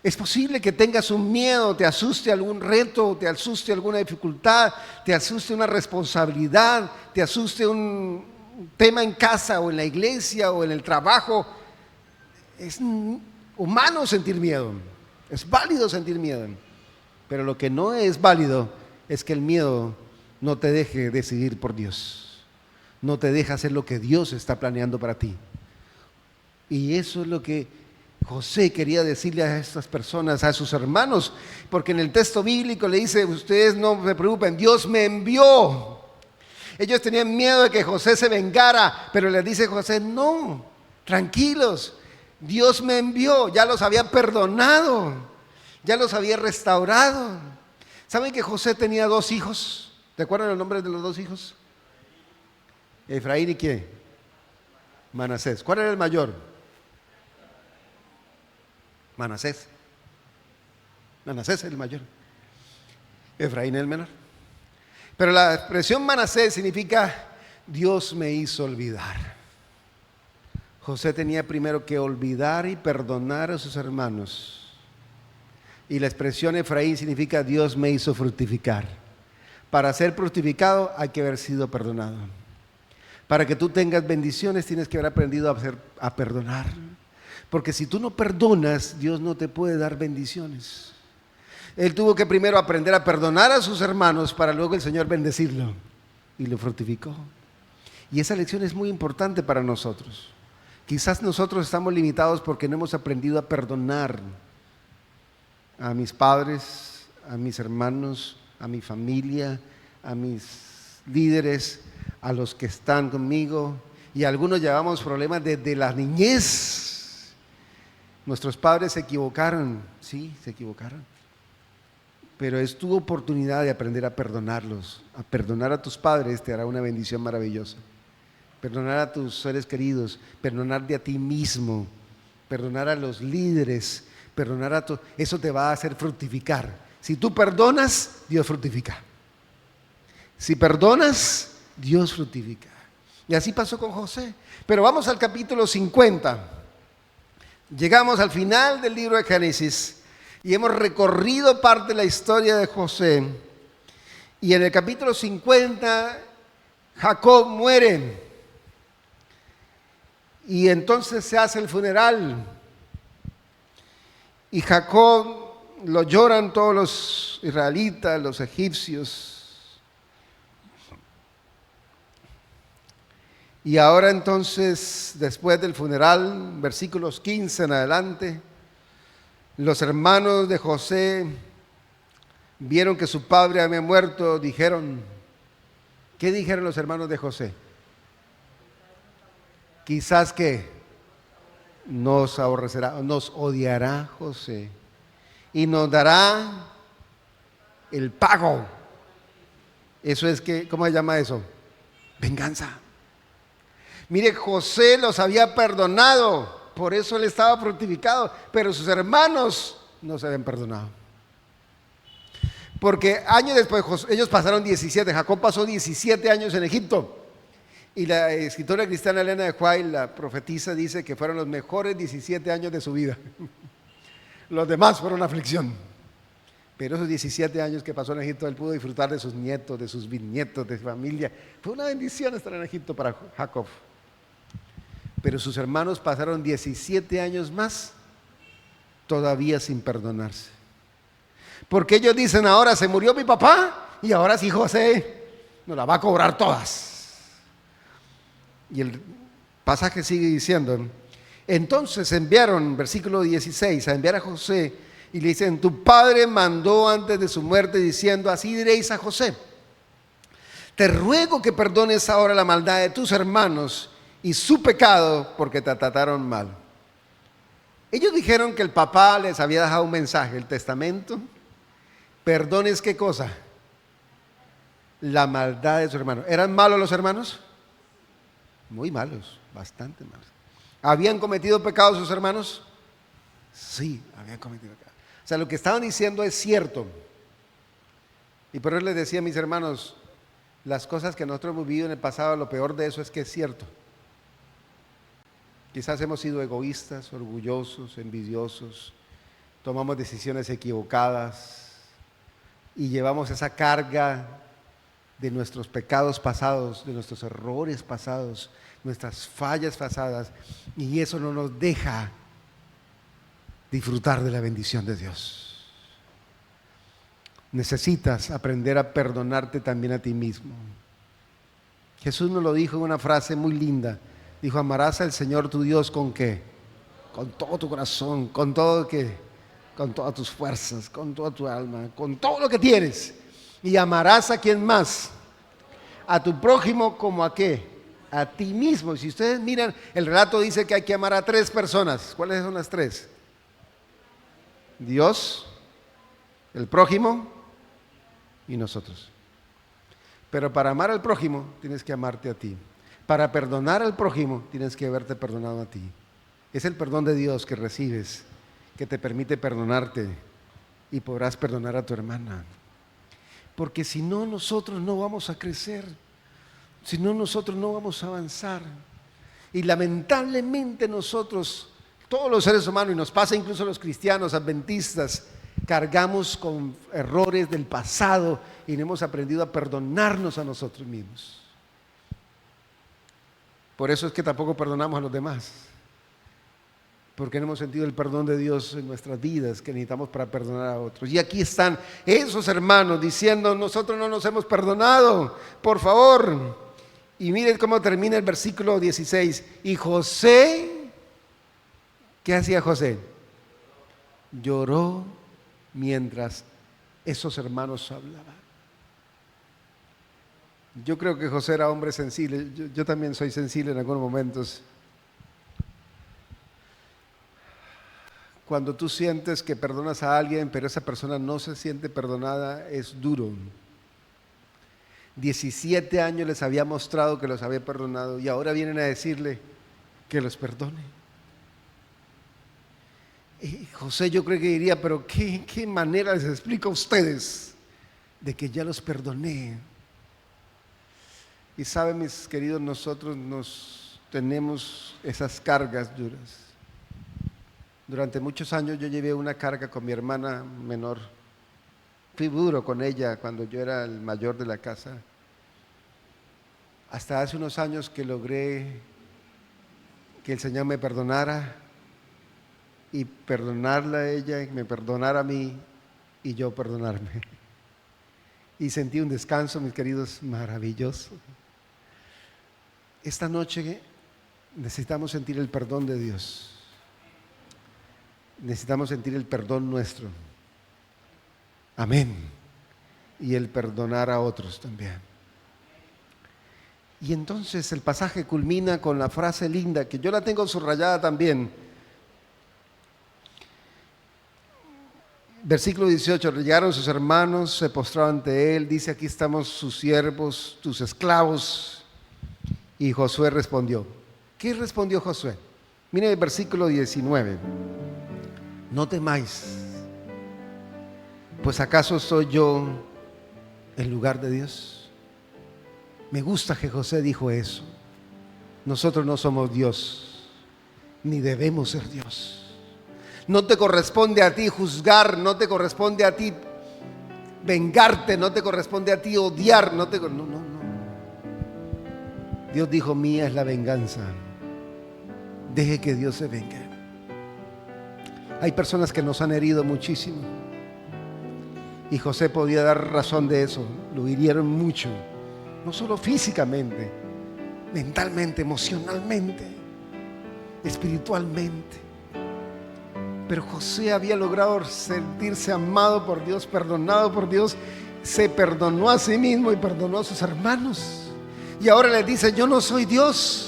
Es posible que tengas un miedo, te asuste algún reto, te asuste alguna dificultad, te asuste una responsabilidad, te asuste un tema en casa o en la iglesia o en el trabajo. Es humano sentir miedo, es válido sentir miedo, pero lo que no es válido es que el miedo no te deje decidir por Dios, no te deje hacer lo que Dios está planeando para ti. Y eso es lo que José quería decirle a estas personas, a sus hermanos, porque en el texto bíblico le dice, ustedes no se preocupen, Dios me envió. Ellos tenían miedo de que José se vengara, pero les dice José, no, tranquilos, Dios me envió, ya los había perdonado, ya los había restaurado. ¿Saben que José tenía 2 hijos? ¿Te acuerdan los nombres de los 2 hijos? Efraín y ¿quién? Manasés. ¿Cuál era el mayor? Manasés. Manasés es el mayor. Efraín es el menor. Pero la expresión Manasés significa Dios me hizo olvidar. José tenía primero que olvidar y perdonar a sus hermanos. Y la expresión Efraín significa Dios me hizo fructificar. Para ser fructificado hay que haber sido perdonado. Para que tú tengas bendiciones tienes que haber aprendido a perdonar. Porque si tú no perdonas, Dios no te puede dar bendiciones. Él tuvo que primero aprender a perdonar a sus hermanos para luego el Señor bendecirlo. Y lo fructificó. Y esa lección es muy importante para nosotros. Quizás nosotros estamos limitados porque no hemos aprendido a perdonar a mis padres, a mis hermanos, a mi familia, a mis líderes, a los que están conmigo. Y algunos llevamos problemas desde la niñez. Nuestros padres se equivocaron, sí, se equivocaron. Pero es tu oportunidad de aprender a perdonarlos. A perdonar a tus padres te hará una bendición maravillosa. Perdonar a tus seres queridos, perdonarte a ti mismo, perdonar a los líderes, eso te va a hacer fructificar. Si tú perdonas, Dios fructifica. Si perdonas, Dios fructifica. Y así pasó con José. Pero vamos al capítulo 50. Llegamos al final del libro de Génesis y hemos recorrido parte de la historia de José. Y en el capítulo 50, Jacob muere. Y entonces se hace el funeral. Y Jacob lo lloran todos los israelitas, los egipcios. Y ahora entonces, después del funeral, versículos 15 en adelante, los hermanos de José vieron que su padre había muerto, dijeron, ¿qué dijeron los hermanos de José? Quizás que nos aborrecerá, nos odiará José y nos dará el pago. Eso es que, ¿cómo se llama eso? Venganza. Mire, José los había perdonado, por eso él estaba fructificado, pero sus hermanos no se habían perdonado. Porque años después, ellos pasaron 17, Jacob pasó 17 años en Egipto. Y la escritora cristiana Elena de White, la profetisa, dice que fueron los mejores 17 años de su vida. Los demás fueron aflicción. Pero esos 17 años que pasó en Egipto, él pudo disfrutar de sus nietos, de sus bisnietos, de su familia. Fue una bendición estar en Egipto para Jacob. Pero sus hermanos pasaron 17 años más todavía sin perdonarse. Porque ellos dicen, ahora se murió mi papá y ahora sí José nos la va a cobrar todas. Y el pasaje sigue diciendo, entonces enviaron, versículo 16, a enviar a José y le dicen, tu padre mandó antes de su muerte diciendo, así diréis a José, te ruego que perdones ahora la maldad de tus hermanos y su pecado porque te trataron mal. Ellos dijeron que el papá les había dejado un mensaje, el testamento. Perdones, ¿qué cosa? La maldad de sus hermanos. ¿Eran malos los hermanos? Muy malos, bastante malos. ¿Habían cometido pecados sus hermanos? Sí, habían cometido pecados. O sea, lo que estaban diciendo es cierto. Y por eso les decía a mis hermanos, las cosas que nosotros hemos vivido en el pasado, lo peor de eso es que es cierto. Quizás hemos sido egoístas, orgullosos, envidiosos, tomamos decisiones equivocadas y llevamos esa carga de nuestros pecados pasados, de nuestros errores pasados, nuestras fallas pasadas, y eso no nos deja disfrutar de la bendición de Dios. Necesitas aprender a perdonarte también a ti mismo. Jesús nos lo dijo en una frase muy linda. Dijo, amarás al Señor tu Dios ¿con qué? Con todo tu corazón, con todo ¿qué? Con todas tus fuerzas, con toda tu alma, con todo lo que tienes. Y amarás a quién más, a tu prójimo como a qué, a ti mismo. Si ustedes miran, el relato dice que hay que amar a 3 personas. ¿Cuáles son las 3? Dios, el prójimo y nosotros. Pero para amar al prójimo tienes que amarte a ti. Para perdonar al prójimo tienes que haberte perdonado a ti. Es el perdón de Dios que recibes, que te permite perdonarte y podrás perdonar a tu hermana. Porque si no, nosotros no vamos a crecer, si no, nosotros no vamos a avanzar. Y lamentablemente nosotros, todos los seres humanos, y nos pasa incluso a los cristianos adventistas, cargamos con errores del pasado y no hemos aprendido a perdonarnos a nosotros mismos. Por eso es que tampoco perdonamos a los demás, porque no hemos sentido el perdón de Dios en nuestras vidas que necesitamos para perdonar a otros. Y aquí están esos hermanos diciendo, nosotros no nos hemos perdonado, por favor. Y miren cómo termina el versículo 16. Y José, ¿qué hacía José? Lloró mientras esos hermanos hablaban. Yo creo que José era hombre sensible. Yo también soy sensible en algunos momentos. Cuando tú sientes que perdonas a alguien, pero esa persona no se siente perdonada, es duro. 17 años les había mostrado que los había perdonado y ahora vienen a decirle que los perdone. Y José yo creo que diría, pero ¿qué manera les explico a ustedes de que ya los perdoné? Y saben, mis queridos, nosotros tenemos esas cargas duras. Durante muchos años yo llevé una carga con mi hermana menor. Fui duro con ella cuando yo era el mayor de la casa. Hasta hace unos años que logré que el Señor me perdonara y perdonarla a ella y me perdonara a mí y yo perdonarme. Y sentí un descanso, mis queridos, maravilloso. Esta noche necesitamos sentir el perdón de Dios. Necesitamos sentir el perdón nuestro. Amén. Y el perdonar a otros también. Y entonces el pasaje culmina con la frase linda, que yo la tengo subrayada también. Versículo 18, llegaron sus hermanos, se postraron ante él, dice, aquí estamos sus siervos, tus esclavos. Y Josué respondió. ¿Qué respondió Josué? Miren el versículo 19. No temáis, pues acaso soy yo en lugar de Dios. Me gusta que José dijo eso. Nosotros no somos Dios, ni debemos ser Dios. No te corresponde a ti juzgar, no te corresponde a ti vengarte, no te corresponde a ti odiar, no. Dios dijo, mía es la venganza. Deje que Dios se vengue. Hay personas que nos han herido muchísimo. Y José podía dar razón de eso. Lo hirieron mucho. No solo físicamente, mentalmente, emocionalmente, espiritualmente. Pero José había logrado sentirse amado por Dios, perdonado por Dios. Se perdonó a sí mismo y perdonó a sus hermanos. Y ahora les dice, yo no soy Dios.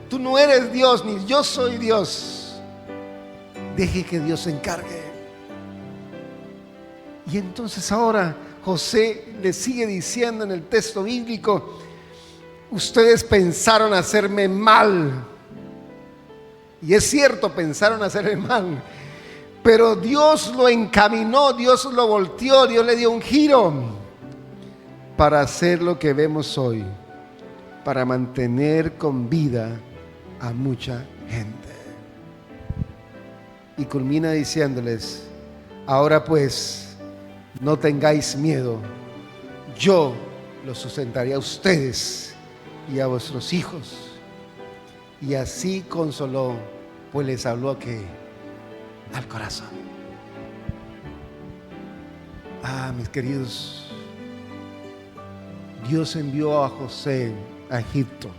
Tú no eres Dios, ni yo soy Dios. Deje que Dios se encargue. Y entonces ahora José le sigue diciendo en el texto bíblico, ustedes pensaron hacerme mal. Y es cierto, pensaron hacerme mal. Pero Dios lo encaminó, Dios lo volteó, Dios le dio un giro para hacer lo que vemos hoy, para mantener con vida a mucha gente. Y culmina diciéndoles, ahora pues, no tengáis miedo, yo los sustentaré a ustedes y a vuestros hijos. Y así consoló, pues les habló ¿a qué? Al corazón. Mis queridos, Dios envió a José a Egipto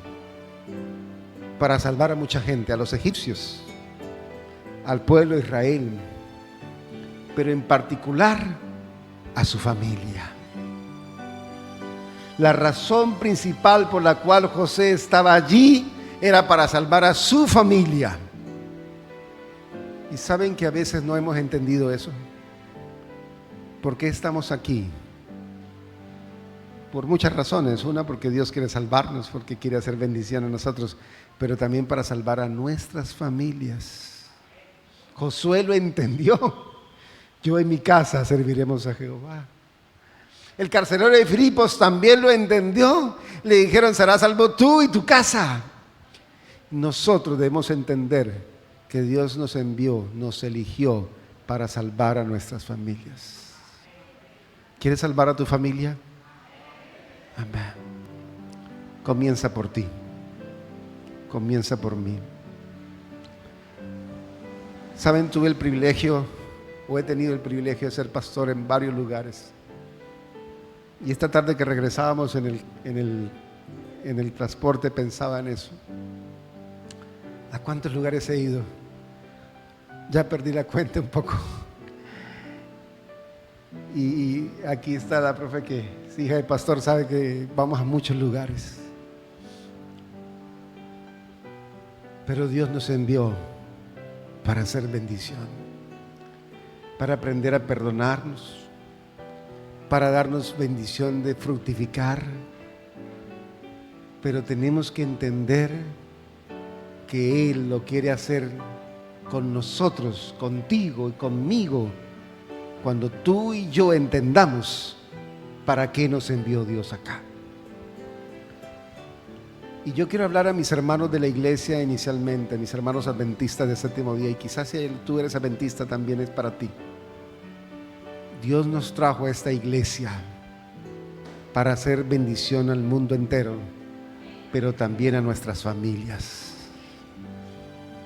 para salvar a mucha gente, a los egipcios, al pueblo de Israel, pero en particular a su familia. La razón principal por la cual José estaba allí era para salvar a su familia. Y saben que a veces no hemos entendido eso. ¿Por qué estamos aquí? Por muchas razones. Una, porque Dios quiere salvarnos, porque quiere hacer bendición a nosotros, pero también para salvar a nuestras familias. Josué lo entendió. Yo en mi casa serviremos a Jehová. El carcelero de Filipos también lo entendió. Le dijeron, serás salvo tú y tu casa. Nosotros debemos entender que Dios nos envió, nos eligió para salvar a nuestras familias. ¿Quieres salvar a tu familia? Amén. Comienza por ti. Comienza por mí. Saben, tuve el privilegio, o he tenido el privilegio de ser pastor en varios lugares. Y esta tarde que regresábamos en el transporte pensaba en eso. ¿A cuántos lugares he ido? Ya perdí la cuenta un poco. Y aquí está la profe que es hija de pastor, sabe que vamos a muchos lugares. Pero Dios nos envió para hacer bendición, para aprender a perdonarnos, para darnos bendición de fructificar. Pero tenemos que entender que Él lo quiere hacer con nosotros, contigo y conmigo, cuando tú y yo entendamos para qué nos envió Dios acá. Y yo quiero hablar a mis hermanos de la iglesia inicialmente, a mis hermanos adventistas de séptimo día, y quizás si tú eres adventista también es para ti. Dios nos trajo a esta iglesia para hacer bendición al mundo entero, pero también a nuestras familias.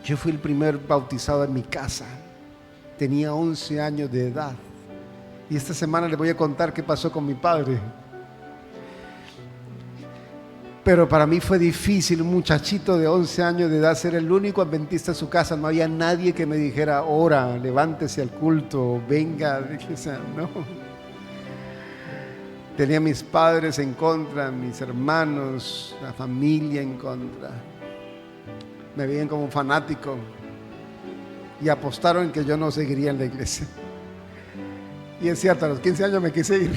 Yo fui el primer bautizado en mi casa, tenía 11 años de edad, y esta semana les voy a contar qué pasó con mi padre. Pero para mmí fue difícil, un muchachito de 11 años de edad, ser el único adventista en su casa. No había nadie que me dijera, ora, levántese al culto, venga. O sea, no. Tenía a mis padres en contra, mis hermanos, la familia en contra. Me veían como un fanático y apostaron que yo no seguiría en la iglesia. Y es cierto, a los 15 años me quise ir,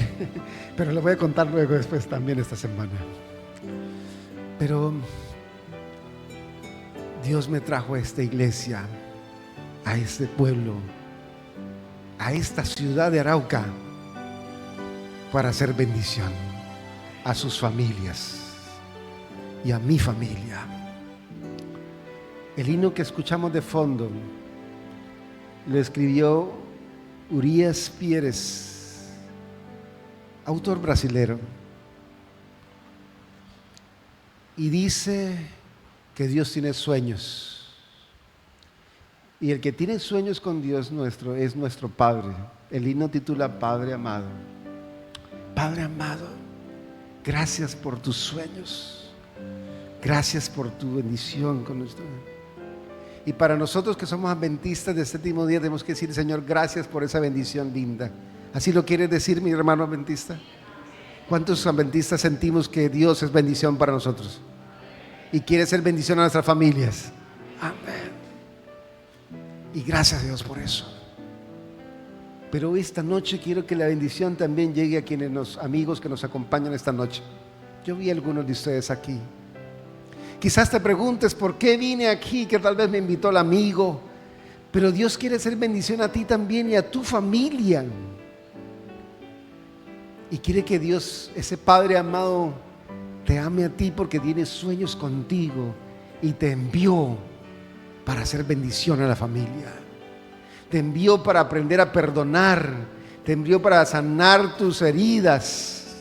pero les voy a contar luego después también esta semana. Pero Dios me trajo a esta iglesia, a este pueblo, a esta ciudad de Arauca, para hacer bendición a sus familias y a mi familia. El himno que escuchamos de fondo lo escribió Urias Pérez, autor brasilero, y dice que Dios tiene sueños. Y el que tiene sueños con Dios nuestro es nuestro Padre. El himno titula Padre amado. Padre amado, gracias por tus sueños. Gracias por tu bendición con nosotros. Y para nosotros que somos adventistas de séptimo día, tenemos que decir, Señor, gracias por esa bendición linda. ¿Así lo quieres decir, mi hermano adventista? ¿Cuántos adventistas sentimos que Dios es bendición para nosotros? Y quiere ser bendición a nuestras familias. Amén. Y gracias a Dios por eso. Pero esta noche quiero que la bendición también llegue a quienes amigos que nos acompañan esta noche. Yo vi a algunos de ustedes aquí. Quizás te preguntes por qué vine aquí, que tal vez me invitó el amigo. Pero Dios quiere ser bendición a ti también y a tu familia. Y quiere que Dios, ese Padre amado, te ame a ti porque tiene sueños contigo y te envió para hacer bendición a la familia. Te envió para aprender a perdonar. Te envió para sanar tus heridas.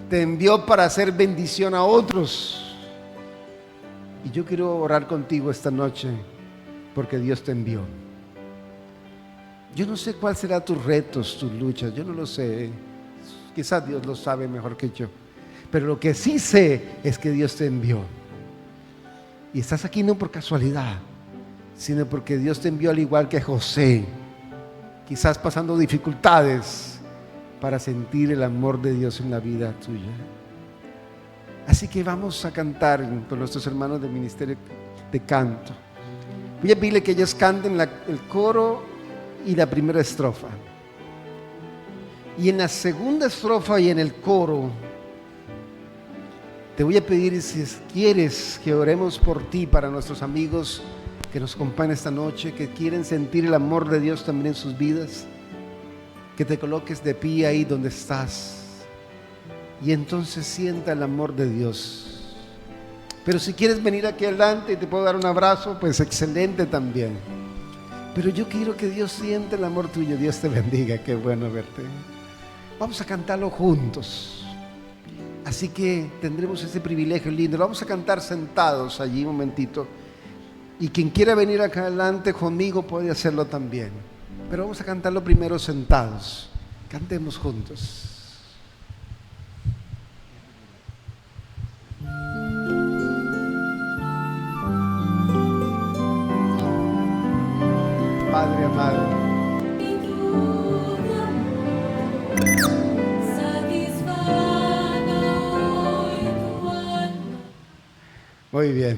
Te envió para hacer bendición a otros. Y yo quiero orar contigo esta noche porque Dios te envió. Yo no sé cuál será tus retos, tus luchas. Yo no lo sé. Quizás Dios lo sabe mejor que yo. Pero lo que sí sé es que Dios te envió. Y estás aquí no por casualidad, sino porque Dios te envió al igual que José. Quizás pasando dificultades para sentir el amor de Dios en la vida tuya. Así que vamos a cantar con nuestros hermanos del Ministerio de Canto. Voy a pedirle que ellos canten el coro y la primera estrofa. Y en la segunda estrofa y en el coro, te voy a pedir, si quieres, que oremos por ti, para nuestros amigos que nos acompañan esta noche, que quieren sentir el amor de Dios también en sus vidas, que te coloques de pie ahí donde estás y entonces sienta el amor de Dios. Pero si quieres venir aquí adelante y te puedo dar un abrazo, pues excelente también. Pero yo quiero que Dios sienta el amor tuyo. Dios te bendiga, qué bueno verte. Vamos a cantarlo juntos. Así que tendremos ese privilegio lindo. Lo vamos a cantar sentados allí un momentito. Y quien quiera venir acá adelante conmigo puede hacerlo también. Pero vamos a cantarlo primero sentados. Cantemos juntos. Padre amado, muy bien.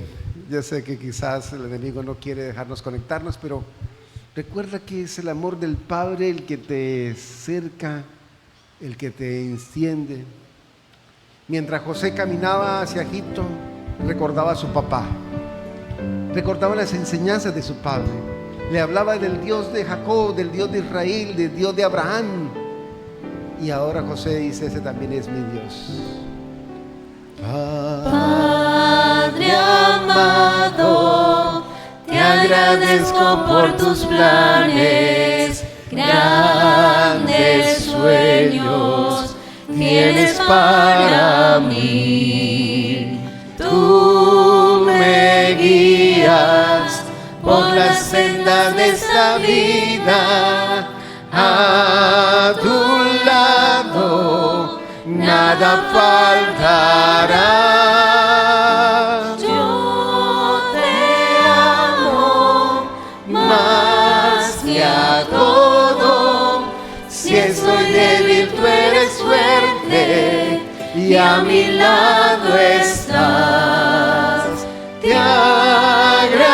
Yo sé que quizás el enemigo no quiere dejarnos conectarnos, pero recuerda que es el amor del Padre el que te cerca, el que te enciende. Mientras José caminaba hacia Egipto, recordaba a su papá, recordaba las enseñanzas de su padre. Le hablaba del Dios de Jacob, del Dios de Israel, del Dios de Abraham. Y ahora José dice, ese también es mi Dios. Padre amado, te agradezco por tus planes, grandes sueños tienes para mí. Tú me guías por la senda de esta vida, a tu lado nada faltará. Yo te amo más que a todo, si estoy débil tú eres fuerte y a mi lado estás. Te agradezco,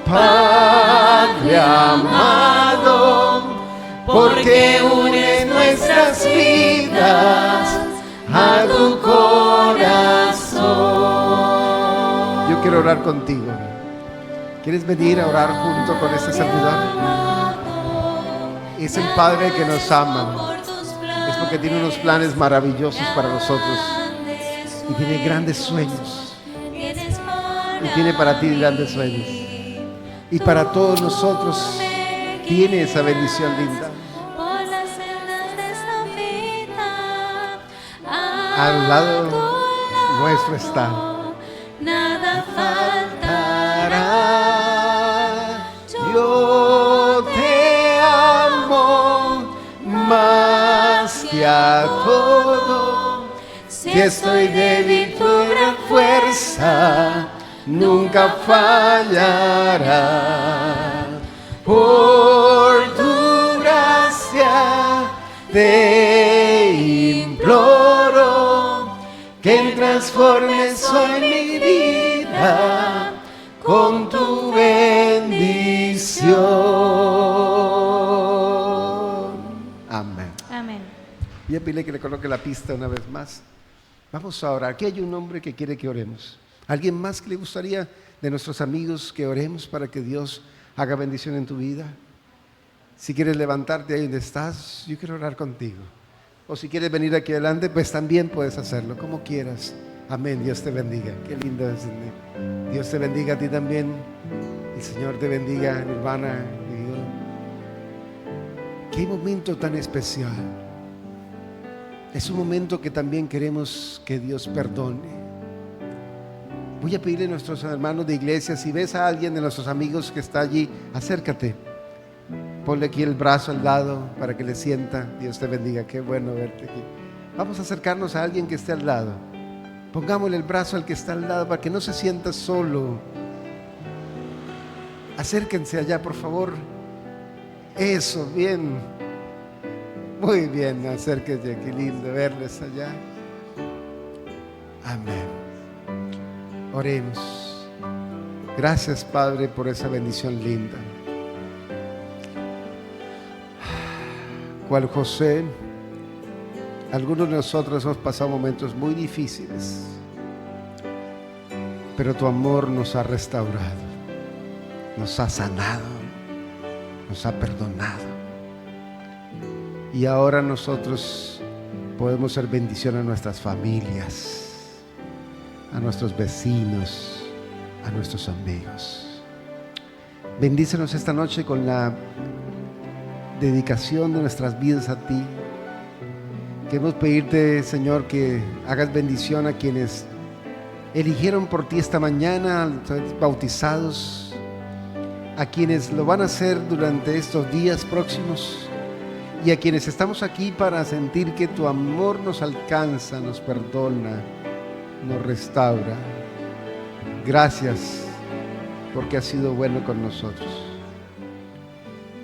Padre amado, porque unes nuestras vidas a tu corazón. Yo quiero orar contigo. ¿Quieres venir a orar junto con este servidor? Es el Padre que nos ama. Es porque tiene unos planes maravillosos para nosotros. Y tiene grandes sueños. Y tiene para ti grandes sueños. Y para todos nosotros tiene esa bendición linda. al lado nuestro está. Nada faltará. Yo te amo más que a todo. Si estoy débil, tu gran fuerza nunca fallará. Por tu gracia te imploro que transformes hoy mi vida con tu bendición. Amén. Amén. Voy a pedirle que le coloque la pista una vez más. Vamos a orar. Aquí hay un hombre que quiere que oremos. ¿Alguien más que le gustaría de nuestros amigos que oremos para que Dios haga bendición en tu vida? Si quieres levantarte ahí donde estás, yo quiero orar contigo. O si quieres venir aquí adelante, pues también puedes hacerlo, como quieras. Amén, Dios te bendiga. Qué lindo es. Dios te bendiga a ti también. El Señor te bendiga, mi hermana. Qué momento tan especial. Es un momento que también queremos que Dios perdone. Voy a pedirle a nuestros hermanos de iglesia, si ves a alguien de nuestros amigos que está allí, acércate. Ponle aquí el brazo al lado para que le sienta. Dios te bendiga, qué bueno verte aquí. Vamos a acercarnos a alguien que esté al lado. Pongámosle el brazo al que está al lado para que no se sienta solo. Acérquense allá, por favor. Eso, bien. Muy bien, acérquense, qué lindo verles allá. Amén. Oremos. Gracias, Padre, por esa bendición linda. Cual José, algunos de nosotros hemos pasado momentos muy difíciles, pero tu amor nos ha restaurado, nos ha sanado, nos ha perdonado. Y ahora nosotros podemos ser bendición a nuestras familias, a nuestros vecinos, a nuestros amigos. Bendícenos esta noche con la dedicación de nuestras vidas a ti. Queremos pedirte, Señor, que hagas bendición a quienes eligieron por ti esta mañana, bautizados, a quienes lo van a hacer durante estos días próximos, y a quienes estamos aquí para sentir que tu amor nos alcanza, nos perdona, nos restaura. Gracias porque has sido bueno con nosotros.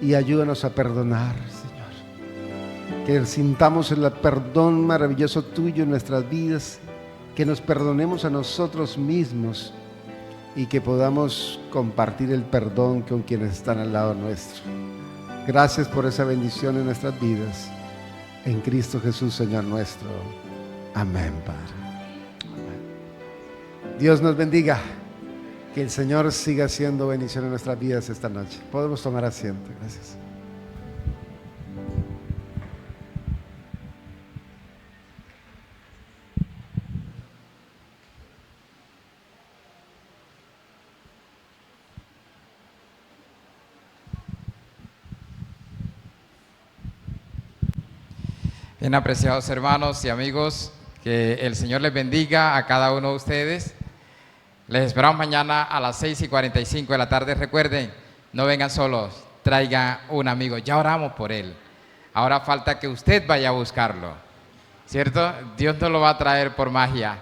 Y ayúdanos a perdonar, Señor. Que sintamos el perdón maravilloso tuyo en nuestras vidas, que nos perdonemos a nosotros mismos y que podamos compartir el perdón con quienes están al lado nuestro. Gracias por esa bendición en nuestras vidas. En Cristo Jesús, Señor nuestro. Amén, Padre. Amén. Dios nos bendiga. Que el Señor siga siendo bendición en nuestras vidas esta noche. Podemos tomar asiento. Gracias. Bien, apreciados hermanos y amigos, que el Señor les bendiga a cada uno de ustedes. Les esperamos mañana a las 6:45 de la tarde. Recuerden, no vengan solos, traigan un amigo. Ya oramos por él. Ahora falta que usted vaya a buscarlo, ¿cierto? Dios no lo va a traer por magia.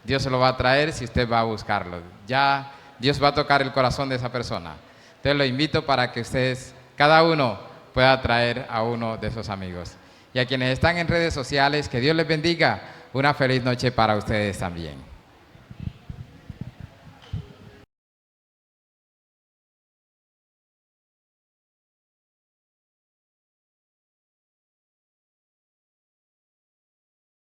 Dios se lo va a traer si usted va a buscarlo. Ya Dios va a tocar el corazón de esa persona. Entonces lo invito para que ustedes, cada uno, pueda traer a uno de esos amigos. Y a quienes están en redes sociales, que Dios les bendiga. Una feliz noche para ustedes también.